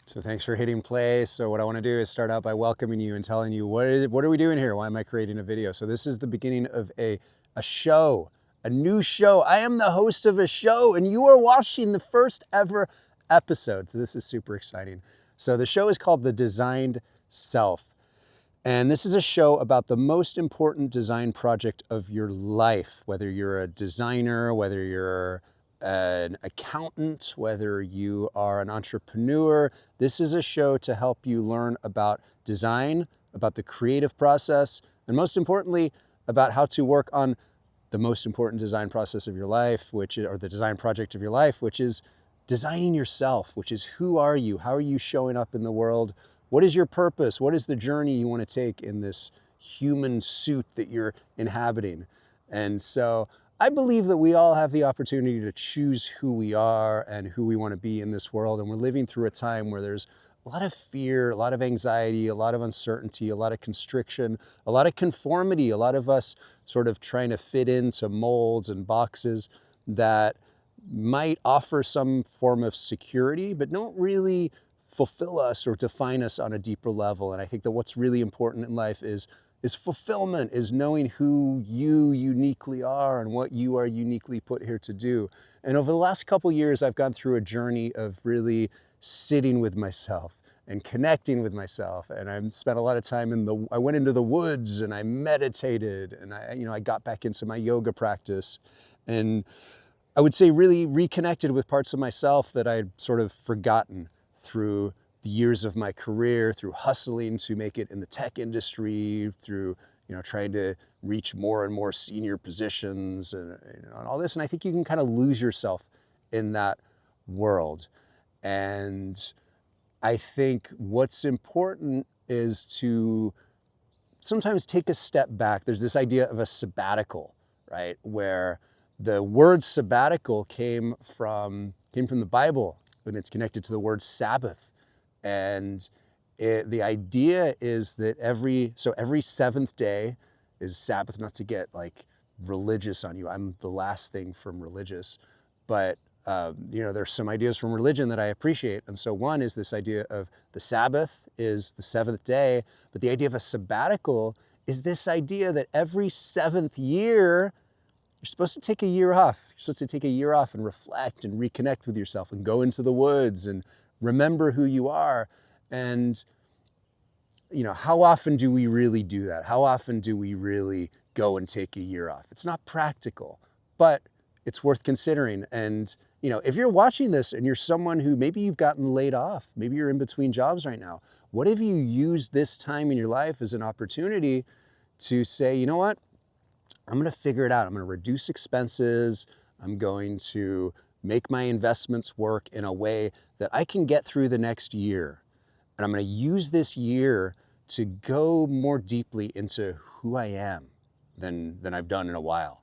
So thanks for hitting play. So what I want to do is start out by welcoming you and telling you what are we doing here? Why am I creating a video? So this is the beginning of a show, a new show. I am the host of a show and you are watching the first ever episode. So this is super exciting. So the show is called The Designed Self. And this is a show about the most important design project of your life, whether you're a designer, whether you're an accountant, whether you are an entrepreneur. This is a show to help you learn about design, about the creative process, and most importantly, about how to work on the most important design process of your life, or the design project of your life, which is designing yourself, which is who are you? How are you showing up in the world? What is your purpose? What is the journey you want to take in this human suit that you're inhabiting? And so I believe that we all have the opportunity to choose who we are and who we want to be in this world. And we're living through a time where there's a lot of fear, a lot of anxiety, a lot of uncertainty, a lot of constriction, a lot of conformity, a lot of us sort of trying to fit into molds and boxes that might offer some form of security, but don't really fulfill us or define us on a deeper level. And I think that what's really important in life is fulfillment, is knowing who you uniquely are and what you are uniquely put here to do. And over the last couple years, I've gone through a journey of really sitting with myself and connecting with myself. And I spent a lot of time I went into the woods and I meditated and I got back into my yoga practice. And I would say really reconnected with parts of myself that I'd sort of forgotten through the years of my career, through hustling to make it in the tech industry, through trying to reach more and more senior positions and all this. And I think you can kind of lose yourself in that world. And I think what's important is to sometimes take a step back. There's this idea of a sabbatical, right? Where the word sabbatical came from the Bible, and it's connected to the word Sabbath. And the idea is that every seventh day is Sabbath, not to get like religious on you. I'm the last thing from religious, but there's some ideas from religion that I appreciate. And so one is this idea of the Sabbath is the seventh day, but the idea of a sabbatical is this idea that every seventh year, you're supposed to take a year off. You're supposed to take a year off and reflect and reconnect with yourself and go into the woods and remember who you are. And, how often do we really do that? How often do we really go and take a year off? It's not practical, but it's worth considering. And, if you're watching this and you're someone who maybe you've gotten laid off, maybe you're in between jobs right now, what if you use this time in your life as an opportunity to say, you know what? I'm going to figure it out. I'm going to reduce expenses. I'm going to make my investments work in a way that I can get through the next year. And I'm going to use this year to go more deeply into who I am than I've done in a while.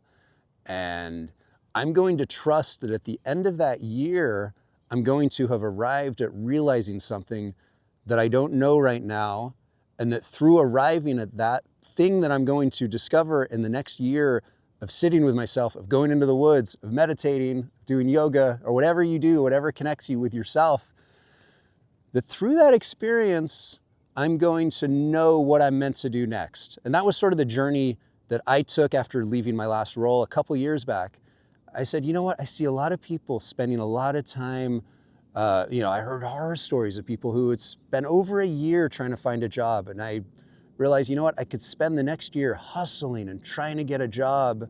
And I'm going to trust that at the end of that year, I'm going to have arrived at realizing something that I don't know right now. And that through arriving at that thing that I'm going to discover in the next year of sitting with myself, of going into the woods, of meditating, doing yoga, or whatever you do, whatever connects you with yourself, that through that experience, I'm going to know what I'm meant to do next. And that was sort of the journey that I took after leaving my last role a couple years back. I said, you know what? I see a lot of people spending a lot of time I heard horror stories of people who had spent over a year trying to find a job. And I realized, you know what? I could spend the next year hustling and trying to get a job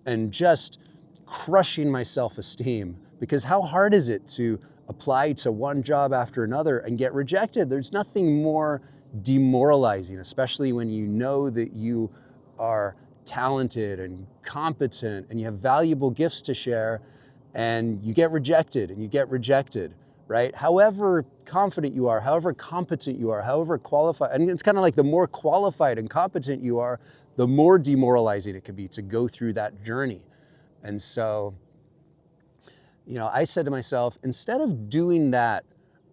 and just crushing my self-esteem. Because how hard is it to apply to one job after another and get rejected? There's nothing more demoralizing, especially when you know that you are talented and competent and you have valuable gifts to share, and you get rejected and you get rejected, right? However confident you are, however competent you are, however qualified, and it's kind of like the more qualified and competent you are, the more demoralizing it can be to go through that journey. And so, I said to myself, instead of doing that,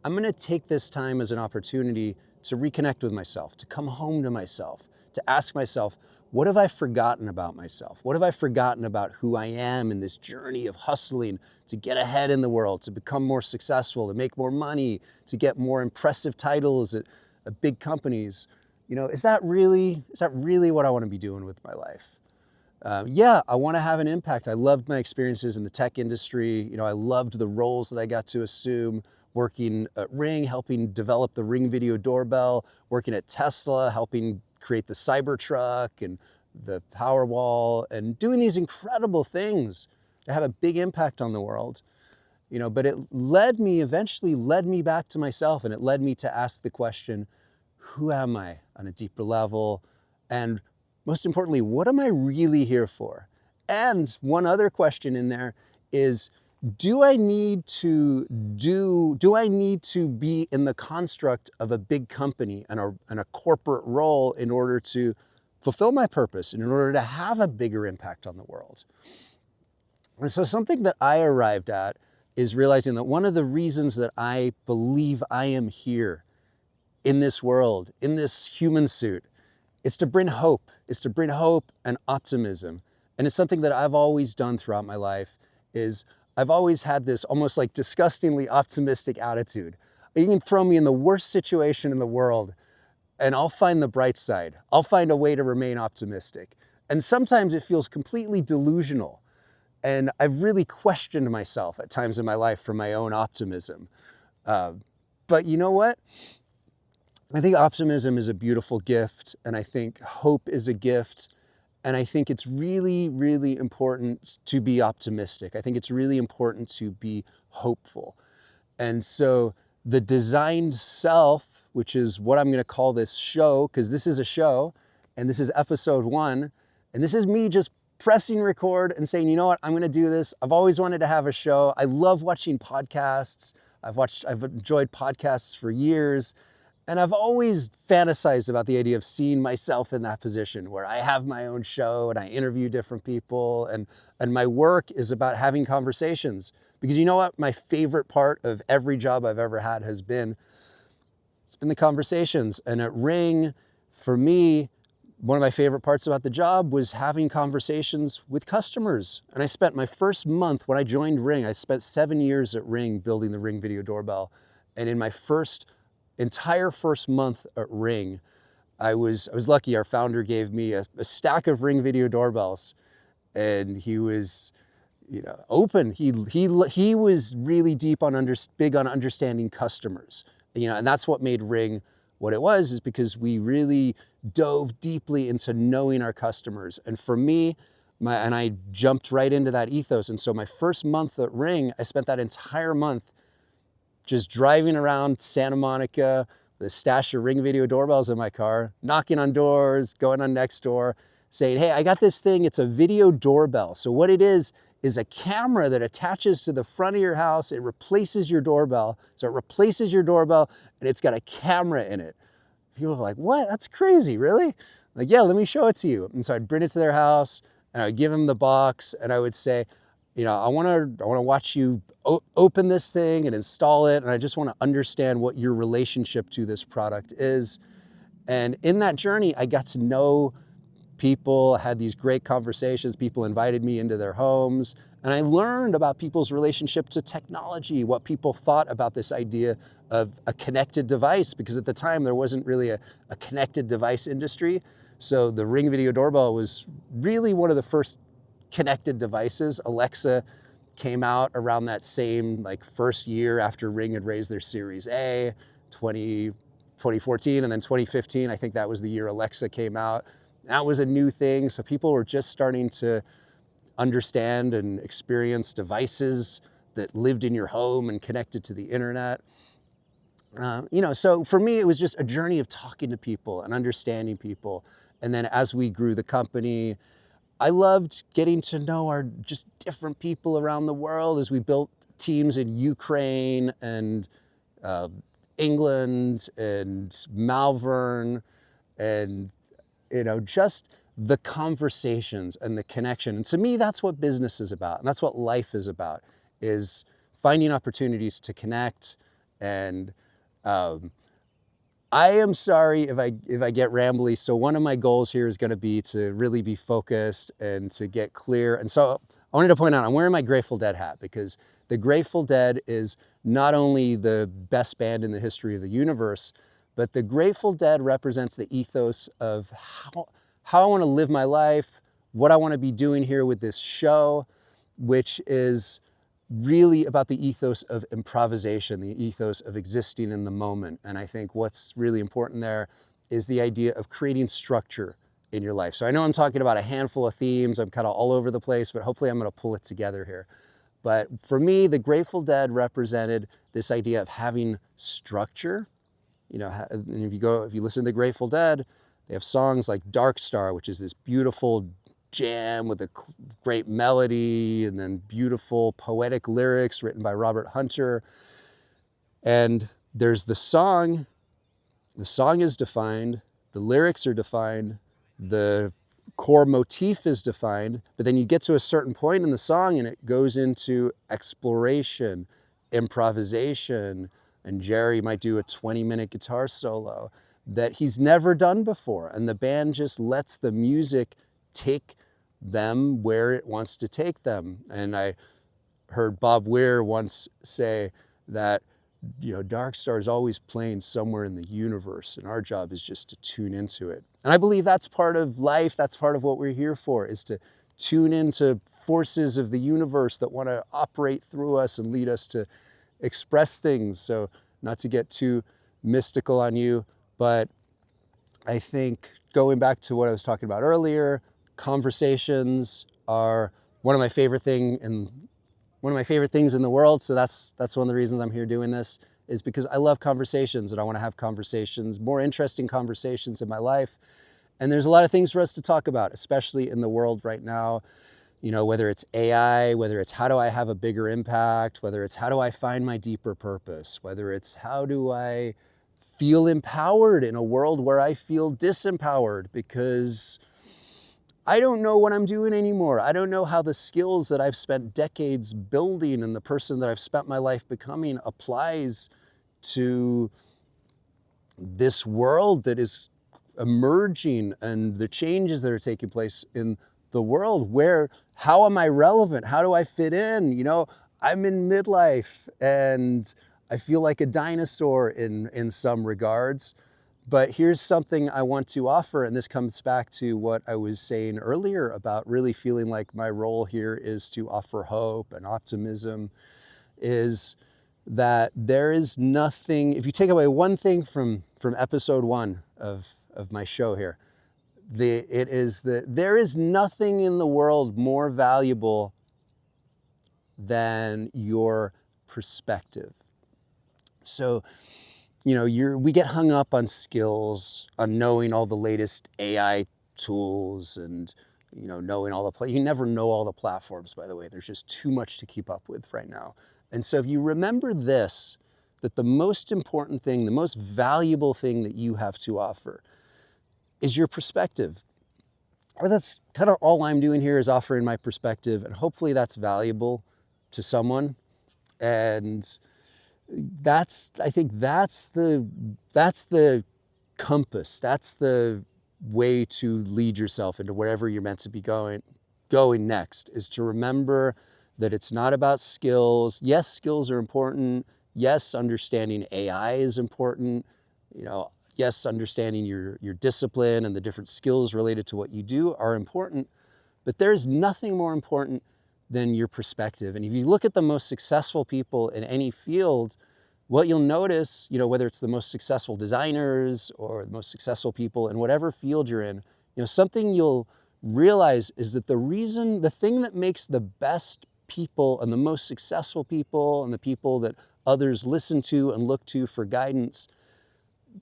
I'm going to take this time as an opportunity to reconnect with myself, to come home to myself, to ask myself, what have I forgotten about myself? What have I forgotten about who I am in this journey of hustling to get ahead in the world, to become more successful, to make more money, to get more impressive titles at big companies? You know, is that really what I want to be doing with my life? Yeah, I want to have an impact. I loved my experiences in the tech industry. You know, I loved the roles that I got to assume, working at Ring, helping develop the Ring video doorbell, working at Tesla, helping create the Cybertruck and the Powerwall, and doing these incredible things to have a big impact on the world. You know, but it eventually led me back to myself, and it led me to ask the question, who am I on a deeper level? And most importantly, what am I really here for? And one other question in there is, do I need to be in the construct of a big company and a corporate role in order to fulfill my purpose and in order to have a bigger impact on the world? And so something that I arrived at is realizing that one of the reasons that I believe I am here in this world, in this human suit, is to bring hope. It's to bring hope and optimism. And it's something that I've always done throughout my life. Is I've always had this almost like disgustingly optimistic attitude. You can throw me in the worst situation in the world and I'll find the bright side. I'll find a way to remain optimistic. And sometimes it feels completely delusional. And I've really questioned myself at times in my life for my own optimism. But you know what? I think optimism is a beautiful gift, and I think hope is a gift, and I think it's really, really important to be optimistic. I think it's really important to be hopeful. And so the designed self, which is what I'm going to call this show, because this is a show, and this is episode 1, and this is me just pressing record and saying, you know what, I'm going to do this. I've always wanted to have a show. I love watching podcasts. I've enjoyed podcasts for years. And I've always fantasized about the idea of seeing myself in that position where I have my own show and I interview different people, and my work is about having conversations. Because you know what? My favorite part of every job I've ever had has been, it's been the conversations. And at Ring, for me, one of my favorite parts about the job was having conversations with customers. And I spent my first month when I joined Ring, I spent 7 years at Ring building the Ring video doorbell. And in my entire first month at Ring, I was lucky. Our founder gave me a stack of Ring video doorbells, and he was, you know, open. He was really big on understanding customers, you know, and that's what made Ring what it was, is because we really dove deeply into knowing our customers. And for me, I jumped right into that ethos. And so my first month at Ring, I spent that entire month just driving around Santa Monica with a stash of Ring video doorbells in my car, knocking on doors, going on Nextdoor, saying, hey, I got this thing, it's a video doorbell. So what it is a camera that attaches to the front of your house. It replaces your doorbell. So it replaces your doorbell, and it's got a camera in it. People are like, what? That's crazy, really? Like, yeah, let me show it to you. And so I'd bring it to their house, and I'd give them the box, and I would say, you know, I want to watch you open this thing and install it, and I just want to understand what your relationship to this product is. And in that journey, I got to know people, had these great conversations. People invited me into their homes, and I learned about people's relationship to technology, what people thought about this idea of a connected device, because at the time there wasn't really a connected device industry. So the Ring video doorbell was really one of the first connected devices. Alexa came out around that same first year after Ring had raised their Series A, 2014, and then 2015, I think that was the year Alexa came out. That was a new thing, so people were just starting to understand and experience devices that lived in your home and connected to the internet. You know, so for me, it was just a journey of talking to people and understanding people. And then as we grew the company, I loved getting to know our just different people around the world as we built teams in Ukraine and England and Malvern, and, you know, just the conversations and the connection. And to me, that's what business is about. And that's what life is about, is finding opportunities to connect and I am sorry if I get rambly. So one of my goals here is going to be to really be focused and to get clear. And so I wanted to point out, I'm wearing my Grateful Dead hat because the Grateful Dead is not only the best band in the history of the universe, but the Grateful Dead represents the ethos of how I want to live my life, what I want to be doing here with this show, which is really about the ethos of improvisation, the ethos of existing in the moment. And I think what's really important there is the idea of creating structure in your life. So I know I'm talking about a handful of themes, I'm kind of all over the place, but hopefully I'm going to pull it together here. But for me, the Grateful Dead represented this idea of having structure. You know, and if you listen to the Grateful Dead, they have songs like Dark Star, which is this beautiful jam with a great melody and then beautiful poetic lyrics written by Robert Hunter. And there's the song is defined, the lyrics are defined, the core motif is defined, but then you get to a certain point in the song and it goes into exploration, improvisation, and Jerry might do a 20-minute guitar solo that he's never done before. And the band just lets the music take them where it wants to take them. And I heard Bob Weir once say that, you know, Dark Star is always playing somewhere in the universe, and our job is just to tune into it. And I believe that's part of life, that's part of what we're here for, is to tune into forces of the universe that want to operate through us and lead us to express things. So not to get too mystical on you, but I think going back to what I was talking about earlier, conversations are one of my favorite things in the world. So that's one of the reasons I'm here doing this, is because I love conversations and I want to have conversations, more interesting conversations in my life. And there's a lot of things for us to talk about, especially in the world right now. You know, whether it's AI, whether it's how do I have a bigger impact, whether it's how do I find my deeper purpose, whether it's how do I feel empowered in a world where I feel disempowered because I don't know what I'm doing anymore. I don't know how the skills that I've spent decades building and the person that I've spent my life becoming applies to this world that is emerging and the changes that are taking place in the world. How am I relevant? How do I fit in? You know, I'm in midlife and I feel like a dinosaur in some regards. But here's something I want to offer, and this comes back to what I was saying earlier about really feeling like my role here is to offer hope and optimism, is that there is nothing, if you take away one thing from episode 1 of my show here, it is that there is nothing in the world more valuable than your perspective. So, you know, we get hung up on skills, on knowing all the latest AI tools and, you know, knowing all you never know all the platforms, by the way. There's just too much to keep up with right now. And so if you remember this, that the most important thing, the most valuable thing that you have to offer is your perspective. Or that's kind of all I'm doing here, is offering my perspective, and hopefully that's valuable to someone. And I think that's the compass. That's the way to lead yourself into wherever you're meant to be going next, is to remember that it's not about skills. Yes, skills are important. Yes, understanding AI is important. You know, yes, understanding your discipline and the different skills related to what you do are important, but there's nothing more important than your perspective. And if you look at the most successful people in any field, what you'll notice, you know, whether it's the most successful designers or the most successful people in whatever field you're in, you know, something you'll realize is that the thing that makes the best people and the most successful people and the people that others listen to and look to for guidance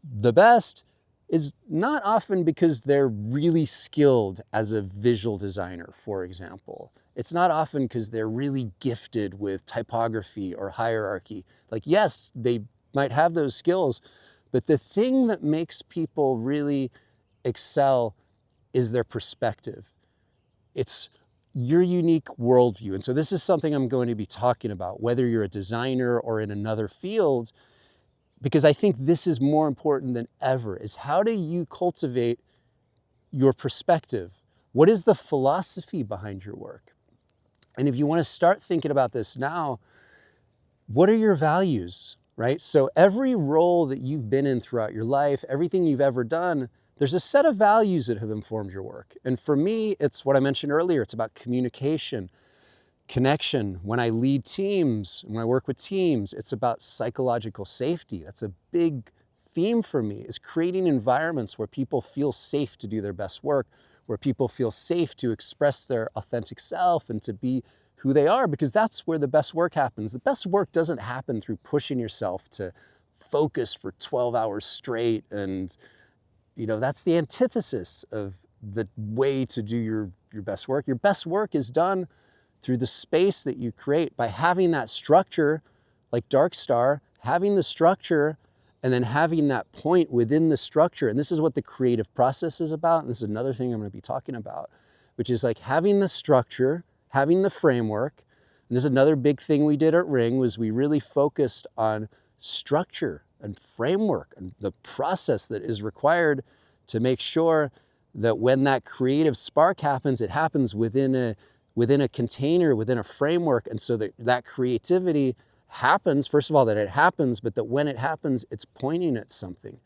the best is not often because they're really skilled as a visual designer, for example. It's not often because they're really gifted with typography or hierarchy. Like, yes, they might have those skills, but the thing that makes people really excel is their perspective. It's your unique worldview. And so this is something I'm going to be talking about, whether you're a designer or in another field. because I think this is more important than ever, is how do you cultivate your perspective? What is the philosophy behind your work? And if you want to start thinking about this now, what are your values, right? So every role that you've been in throughout your life, everything you've ever done, there's a set of values that have informed your work. And for me, it's what I mentioned earlier. It's about communication, connection. When I lead teams, when I work with teams, it's about psychological safety. That's a big theme for me, is creating environments where people feel safe to do their best work, where people feel safe to express their authentic self and to be who they are, because that's where the best work happens. The best work doesn't happen through pushing yourself to focus for 12 hours straight. And, that's the antithesis of the way to do your best work. Your best work is done through the space that you create by having that structure, like Dark Star, having the structure and then having that point within the structure. And this is what the creative process is about. And this is another thing I'm going to be talking about, which is like having the structure, having the framework. And this is another big thing we did at Ring, was we really focused on structure and framework and the process that is required to make sure that when that creative spark happens, it happens within a container, within a framework. And so that creativity happens, first of all, that it happens, but that when it happens, it's pointing at something.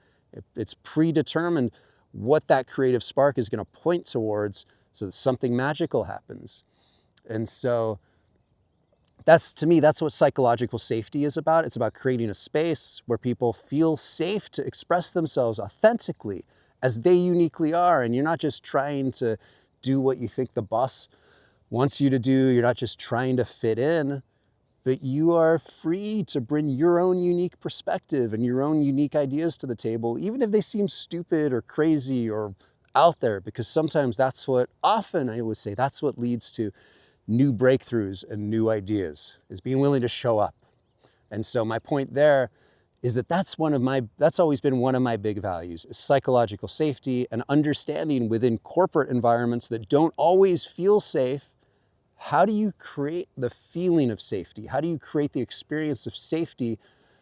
It's predetermined what that creative spark is going to point towards, so that something magical happens. And so to me, that's what psychological safety is about. It's about creating a space where people feel safe to express themselves authentically as they uniquely are. And you're not just trying to do what you think the boss wants you to do. You're not just trying to fit in, but you are free to bring your own unique perspective and your own unique ideas to the table, even if they seem stupid or crazy or out there, because sometimes often I would say that's what leads to new breakthroughs and new ideas, is being willing to show up. And so my point there is that that's always been one of my big values, is psychological safety and understanding within corporate environments that don't always feel safe. How do you create the feeling of safety? How do you create the experience of safety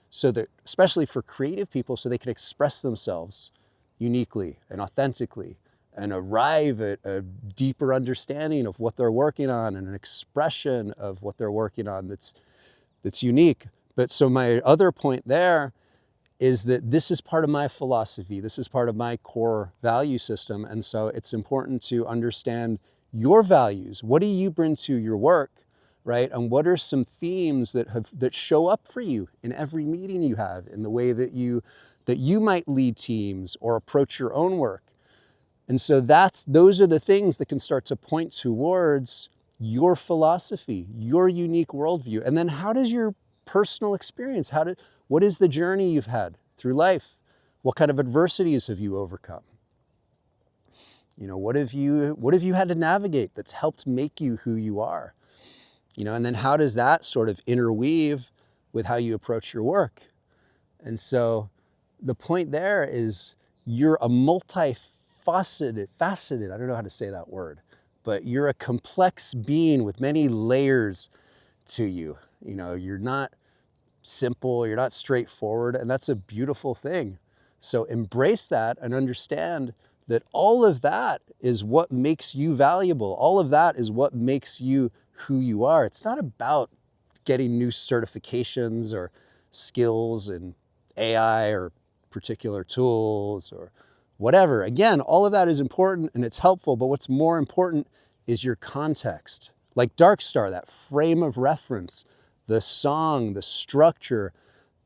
so that, especially for creative people, so they can express themselves uniquely and authentically and arrive at a deeper understanding of what they're working on and an expression of what they're working on that's unique. But so my other point there is that this is part of my philosophy. This is part of my core value system. And so it's important to understand your values. What do you bring to your work, right? And what are some themes that show up for you in every meeting you have, in the way that you might lead teams or approach your own work? And so those are the things that can start to point towards your philosophy, your unique worldview. And then how does your personal experience, what is the journey you've had through life? What kind of adversities have you overcome? What have you had to navigate that's helped make you who you are? And then how does that sort of interweave with how you approach your work? And so the point there is you're a multifaceted, I don't know how to say that word, but you're a complex being with many layers to you. You're not simple, you're not straightforward, and that's a beautiful thing. So embrace that and understand that all of that is what makes you valuable. All of that is what makes you who you are. It's not about getting new certifications or skills in AI or particular tools or whatever. Again, all of that is important and it's helpful, but what's more important is your context. Like Dark Star, that frame of reference, the song, the structure,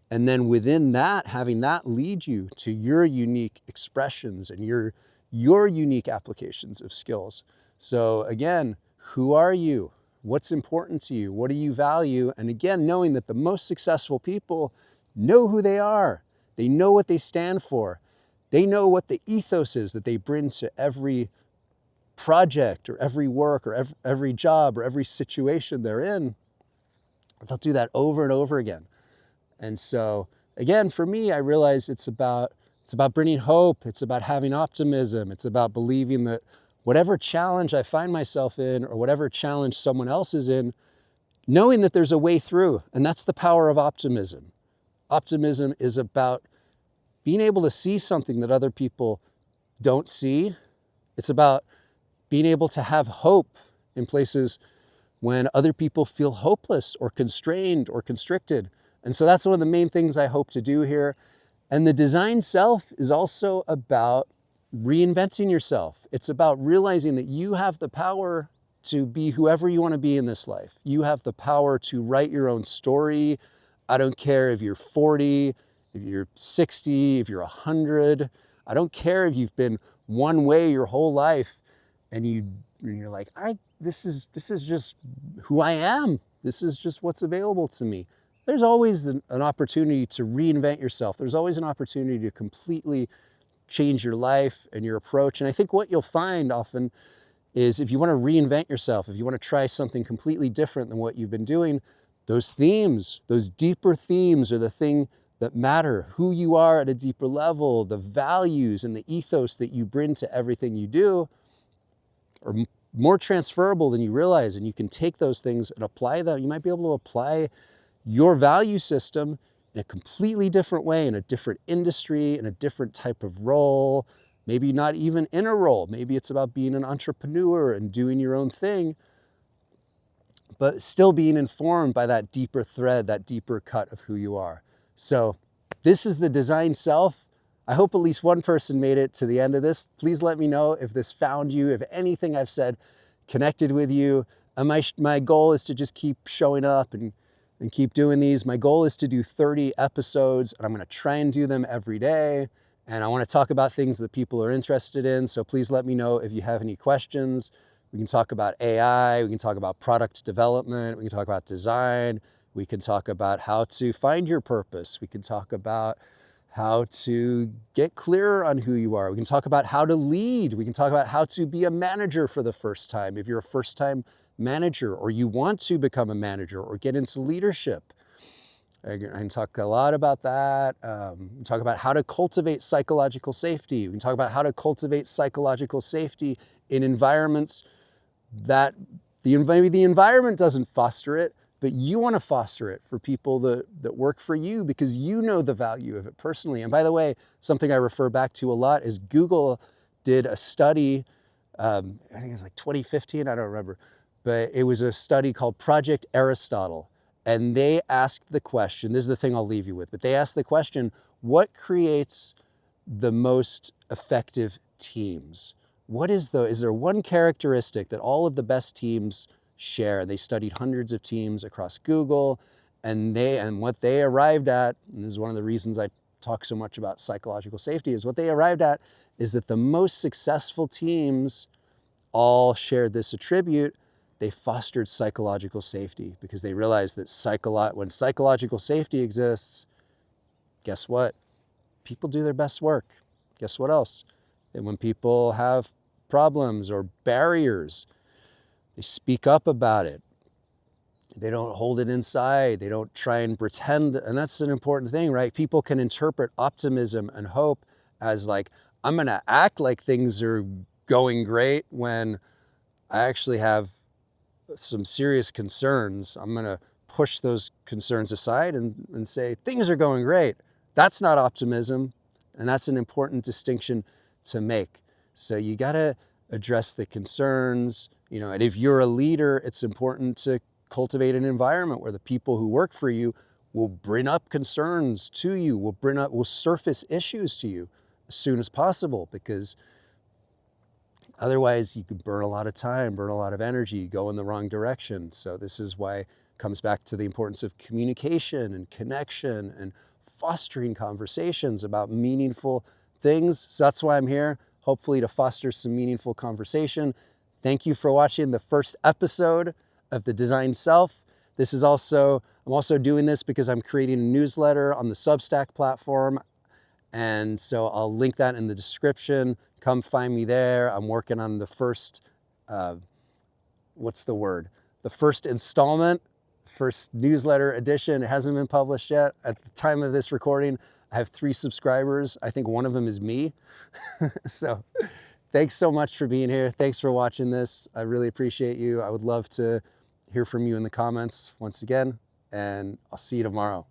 and then within that, having that lead you to your unique expressions and your unique applications of skills. So again, who are you? What's important to you? What do you value? And again, knowing that the most successful people know who they are. They know what they stand for. They know what the ethos is that they bring to every project or every work or every job or every situation they're in. They'll do that over and over again. And so again, for me, I realize it's about bringing hope. It's about having optimism. It's about believing that whatever challenge I find myself in or whatever challenge someone else is in, knowing that there's a way through. And that's the power of optimism. Optimism is about being able to see something that other people don't see. It's about being able to have hope in places when other people feel hopeless or constrained or constricted. And so that's one of the main things I hope to do here. And the design self is also about reinventing yourself. It's about realizing that you have the power to be whoever you want to be in this life. You have the power to write your own story. I don't care if you're 40, if you're 60, if you're 100. I don't care if you've been one way your whole life and you're like, this is just who I am. This is just what's available to me. There's always an opportunity to reinvent yourself. There's always an opportunity to completely change your life and your approach. And I think what you'll find often is if you want to reinvent yourself, if you want to try something completely different than what you've been doing, those themes, those deeper themes are the thing that matter. Who you are at a deeper level, the values and the ethos that you bring to everything you do are more transferable than you realize. And you can take those things and apply them. You might be able to apply your value system in a completely different way, in a different industry, in a different type of role, maybe not even in a role. Maybe it's about being an entrepreneur and doing your own thing, but still being informed by that deeper thread, that deeper cut of who you are. So this is the design self. I hope at least one person made it to the end of this. Please let me know if this found you, if anything I've said connected with you. And my goal is to just keep showing up and keep doing these. My goal is to do 30 episodes, and I'm gonna try and do them every day. And I wanna talk about things that people are interested in. So please let me know if you have any questions. We can talk about AI, we can talk about product development, we can talk about design, we can talk about how to find your purpose, we can talk about how to get clearer on who you are, we can talk about how to lead, we can talk about how to be a manager for the first time, if you're a first-time manager or you want to become a manager or get into leadership. I can talk a lot about that. We can talk about how to cultivate psychological safety. We can talk about how to cultivate psychological safety in environments that maybe the environment doesn't foster it, but you want to foster it for people that work for you because you know the value of it personally. And by the way, something I refer back to a lot is Google did a study, I think it was like 2015, I don't remember, but it was a study called Project Aristotle. And they asked the question, this is the thing I'll leave you with, but they asked the question, what creates the most effective teams? Is there one characteristic that all of the best teams share? They studied hundreds of teams across Google, and what they arrived at, and this is one of the reasons I talk so much about psychological safety, is what they arrived at is that the most successful teams all shared this attribute. They fostered psychological safety because they realized that when psychological safety exists, guess what? People do their best work. Guess what else? And when people have problems or barriers, they speak up about it. They don't hold it inside. They don't try and pretend. And that's an important thing, right? People can interpret optimism and hope as like, I'm going to act like things are going great when I actually have some serious concerns. I'm going to push those concerns aside and say, things are going great. That's not optimism. And that's an important distinction to make. So you got to address the concerns, and if you're a leader, it's important to cultivate an environment where the people who work for you will bring up concerns to you, will surface issues to you as soon as possible, because otherwise you could burn a lot of time, burn a lot of energy, go in the wrong direction. So this is why it comes back to the importance of communication and connection and fostering conversations about meaningful things. So that's why I'm here, hopefully to foster some meaningful conversation. Thank you for watching the first episode of The Design Self. I'm also doing this because I'm creating a newsletter on the Substack platform. And so I'll link that in the description. Come find me there. I'm working on the first, the first installment, first newsletter edition. It hasn't been published yet. At the time of this recording, I have 3 subscribers. I think one of them is me. So thanks so much for being here. Thanks for watching this. I really appreciate you. I would love to hear from you in the comments once again, and I'll see you tomorrow.